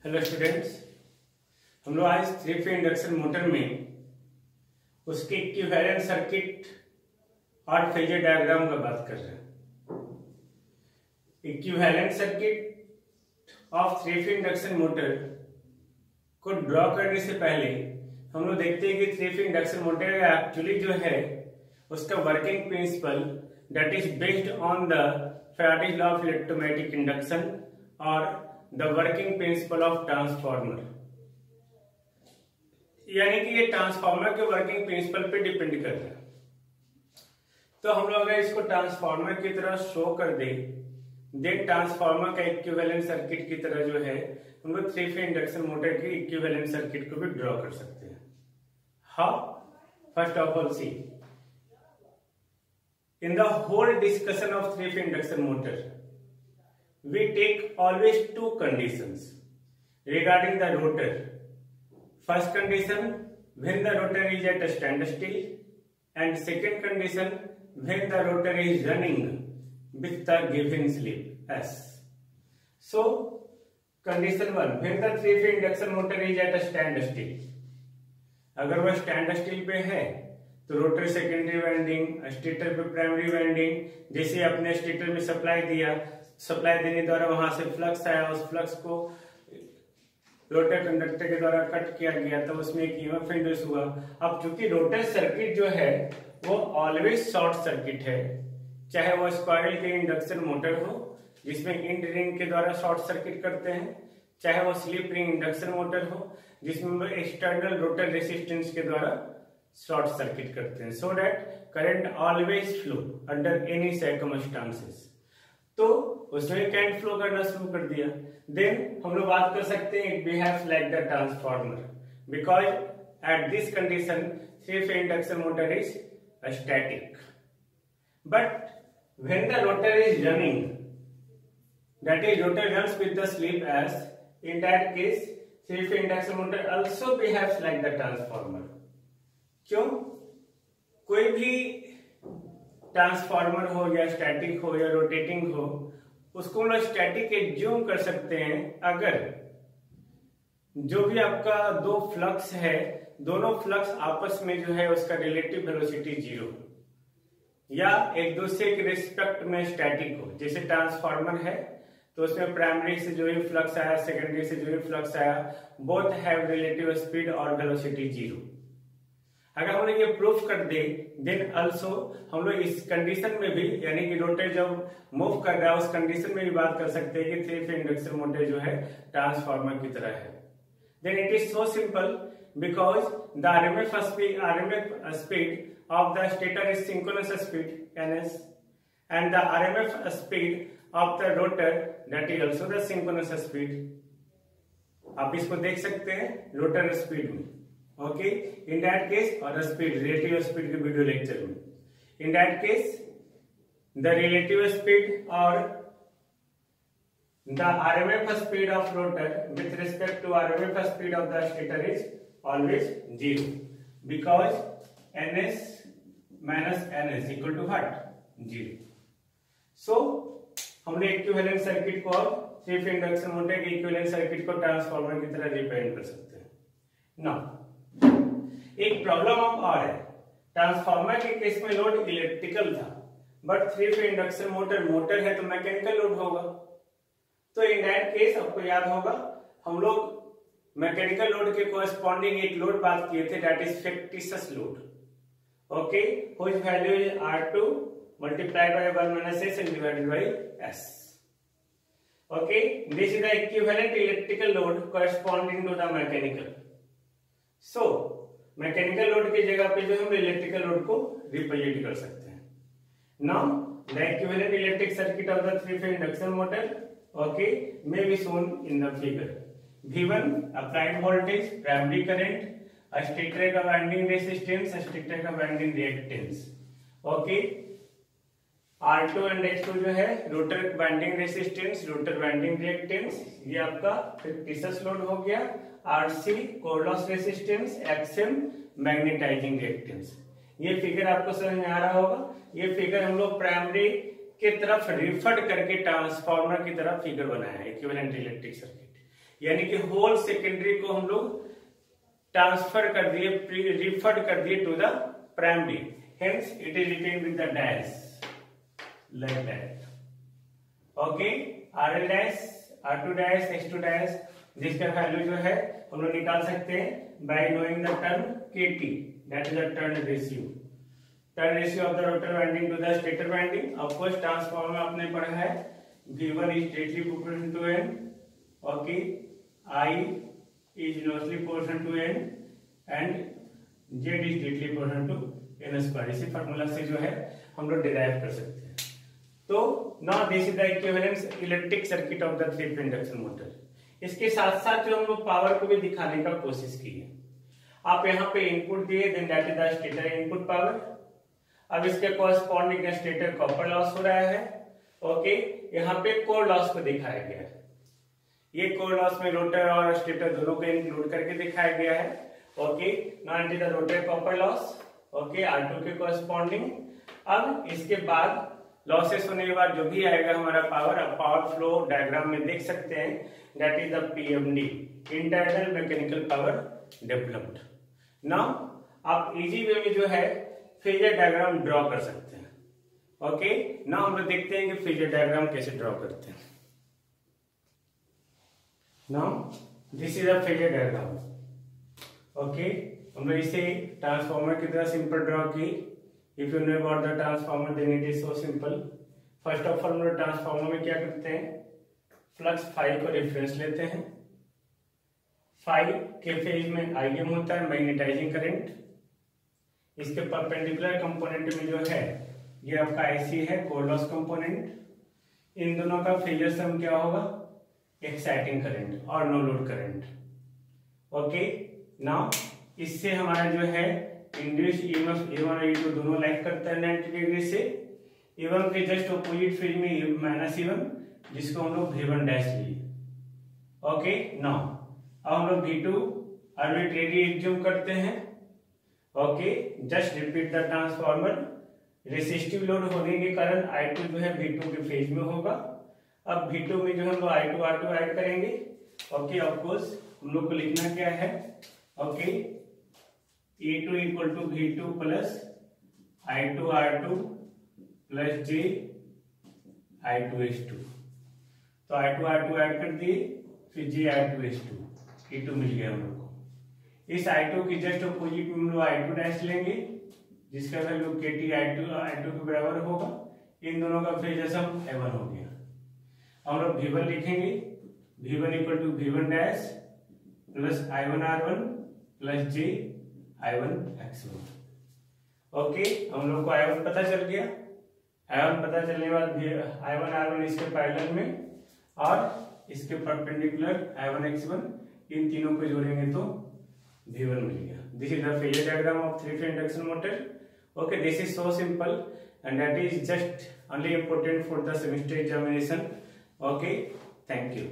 Hello students, हम लोग आज 3 फेज इंडक्शन मोटर में उसके इक्विवेलेंट सर्किट और फेजर डायग्राम का बात कर रहे हैं। Equivalent circuit of 3 phase induction motor को ड्रॉ करने से पहले हम लोग देखते हैं कि 3 फेज इंडक्शन मोटर एक्चुअली जो है उसका working principle that is based on the Faraday's law of electromagnetic induction और the working principle of transformer, यानी कि ये ट्रांसफार्मर के वर्किंग प्रिंसिपल पे डिपेंड कर रहा है। तो हम लोग अगर इसको ट्रांसफार्मर की तरह शो कर दे, देन ट्रांसफार्मर का इक्विवेलेंट सर्किट की तरह जो है हम लोग 3 फेज इंडक्शन मोटर के इक्विवेलेंट सर्किट को भी ड्रॉ कर सकते हैं। How? First of all see, in the whole discussion of 3 phase induction motor we take always two conditions regarding the rotor. First condition, when the rotor is at a standstill, and second condition, when the rotor is running with the given slip S. So condition 1, when the 3 phase induction motor is at a standstill, अगर वह stand still पे है तो rotor secondary winding, stator पे primary winding, जैसे अपने stator में supply दिया, सप्लाई देने द्वारा वहां से फ्लक्स आया, उस फ्लक्स को रोटर कंडक्टर के द्वारा कट किया गया तो उसमें एक ईएमएफ इंड्यूस हुआ। अब चूंकि रोटर सर्किट जो है वो ऑलवेज शॉर्ट सर्किट है, चाहे वो स्क्वायरल के इंडक्शन मोटर हो जिसमें इंड रिंग के द्वारा शॉर्ट सर्किट करते हैं, चाहे वो स्लिप रिंग इंडक्शन मोटर हो जिसमें एक्सटर्नल रोटर रेसिस्टेंस के द्वारा शॉर्ट सर्किट करते हैं, so that current always flow under any circumstances. तो उसमें करंट फ्लो करना शुरू कर दिया। देन हम लोग बात कर सकते हैं it behaves like the transformer because at this condition 3 phase induction motor is static, but when the rotor is running, that is rotor runs with the slip S, in that case 3 phase induction motor also behaves like the transformer. क्यों? कोई भी transformer हो या static हो या rotating हो, उसको हम लोग स्टैटिक एज्यूम कर सकते हैं अगर जो भी आपका दो फ्लक्स है, दोनों फ्लक्स आपस में जो है उसका रिलेटिव वेलोसिटी 0 या एक दूसरे के रिस्पेक्ट में स्टैटिक हो। जैसे ट्रांसफार्मर है तो उसमें प्राइमरी से जो भी फ्लक्स आया, सेकेंडरी से जो भी फ्लक्स आया, बोथ हैव रिलेटिव स्पीड और वेलोसिटी 0। अगर हम लोग ये प्रूफ कर दे देन आल्सो हम लोग इस कंडीशन में भी, यानी कि रोटर जब मूव कर रहा है उस कंडीशन में भी बात कर सकते हैं कि 3 फेज इंडक्शन मोटर जो है ट्रांसफार्मर की तरह है। Then it is so simple because the RMF speed of the stator is synchronous speed ns and the RMF speed of the rotor that is also the synchronous speed। आप इसको देख सकते हैं रोटर स्पीड में, okay, in that case, और speed relative speed के video lecture में, in that case the relative speed और the RMF speed of rotor with respect to RMF speed of the stator is always 0 because ns minus ns equal to what? 0। सो हमने equivalent circuit को और 3 phase induction motor के equivalent circuit को transformer की तरह represent कर सकते हैं। नाउ एक प्रॉब्लम अब और है, ट्रांसफार्मर के केस में लोड इलेक्ट्रिकल था, बट 3 फेज इंडक्शन मोटर है तो मैकेनिकल लोड होगा। तो इन दैट केस आपको याद होगा हम लोग मैकेनिकल लोड के कोरस्पॉन्डिंग एक लोड बात किए थे, that is factitious load, okay, which value is R2 multiplied by 1 minus s and divided by s, okay, this is the equivalent electrical load corresponding to the mechanical। so mechanical load की जगह पे जो हम electrical load को represent कर सकते हैं। now the equivalent electric circuit of the 3 phase induction motor, okay, may be shown in the figure। V1 applied voltage, primary current, stator का वाइंडिंग रेजिस्टेंस, स्टेटर का winding reactance, okay, R2 and X2 जो है rotor winding resistance, rotor winding reactance, ये आपका fictitious load हो गया, RC core loss resistance, XM magnetising reactance. ये figure आपको समझ में आ रहा होगा। ये फिगर हम लोग प्राइमरी के तरफ रिफर करके ट्रांसफार्मर की तरफ फिगर बनाया है, इक्विवेलेंट इलेक्ट्रिक सर्किट। यानी कि होल सेकेंडरी को हम लोग ट्रांसफर कर दिए, रिफर्ड कर दिए to the primary, hence it is written with the dash like that. Okay, RL dash, R2 dash, X2 dash, जिसका वैल्यू जो है हम लोग निकाल सकते हैं by knowing the term KT, that is the turn ratio, turn ratio of the rotor winding to the stator winding. Of course transformer आपने पढ़ा है V1 is directly proportional to N, okay, I is inversely proportional to N and Z is directly proportional to N square। इसी formula से जो है हम लोग derive कर सकते हैं। तो now this is the equivalence electric circuit of the 3 phase induction motor. इसके साथ साथ जो हम लोग पावर को भी दिखाने का कोशिश की है। आप यहाँ पे इनपुट दिए, then that is the stator input power. अब इसके कॉरस्पॉन्डिंग स्टेटर कॉपर लॉस हो रहा है, ओके, यहाँ पे कोर लॉस को दिखाया गया है। ये कोर लॉस में रोटर और स्टेटर दोनों को इंक्लूड करके दिखाया गया है, okay. Now it is the rotor copper loss, okay, R2 के कॉरस्पॉन्डिंग। अब इसके बाद लॉसेस होने के बाद जो भी आएगा हमारा पावर, अब पावर फ्लो डायग्राम में देख सकते हैं, that is the PMD, internal mechanical power developed. Now आप इजी वे में जो है फेजर डायग्राम ड्रॉ कर सकते हैं, ओके। नाउ हम लोग देखते हैं कि फेजर डायग्राम कैसे ड्रॉ करते हैं। Now this is a phasor diagram, okay. हम लोग इसे ट्रांसफार्मर की तरह सिंपल ड्रॉ की। If you know about the transformer, then it is so simple. First of all, हम लोग ट्रांसफार्मर में क्या करते हैं, फ्लक्स फाई को रेफरेंस लेते हैं। फाई के फेज में Im होता है मैग्नेटाइजिंग करंट। इसके परपेंडिकुलर कंपोनेंट में जो है ये आपका IC है, कोर लॉस कंपोनेंट। इन दोनों का फेजर सम क्या होगा, एक्साइटिंग करंट और no load current, okay. Now इससे हमारा जो है इंड्यूस EMF A1 और A2 दोनों लाइक करता है 90 डिग्री से। A1 के जस्ट अपोजिट फेज में माइनस E1, जिसको हम लोग V1 डैश लिए, ओके। नाउ अब हम लोग V2 आर्बिट्रेरी एज्यूम करते हैं, okay. Just repeat the transformer. Resistive load होने के कारण I2 जो है V2 के फेज में होगा। अब V2 में जो हम लोग I2 R2 ऐड करेंगे, ओके। ऑफ कोर्स हम लोग को लिखना क्या है, okay, E2 equal to V2 plus I2 R2 plus J I2 S2। तो I2 R2 ऐड कर दिए, फिर J I2 S2, E2 मिल गया हम लोग को। इस I2 की जस्ट अपोजिट में हम लोग I2 डैश लेंगे, जिसका वैल्यू KT I2 के बराबर होगा। इन दोनों का फेजर सम A1 हो गया। हम लोग V1 लिखेंगे, V1 equal to V1 dash plus I1 R1 plus J I1 X1, okay. हम लोग को I1 पता चल गया। I1 पता चलने के बाद I1 R1 इसके पैरेलल में और इसके परपेंडिकुलर I1 X1, इन तीनों को जोड़ेंगे तो V1 मिल गया। This is the phasor diagram of 3 phase induction motor, okay. This is so simple and that is just only important for the semester examination, okay। Thank you।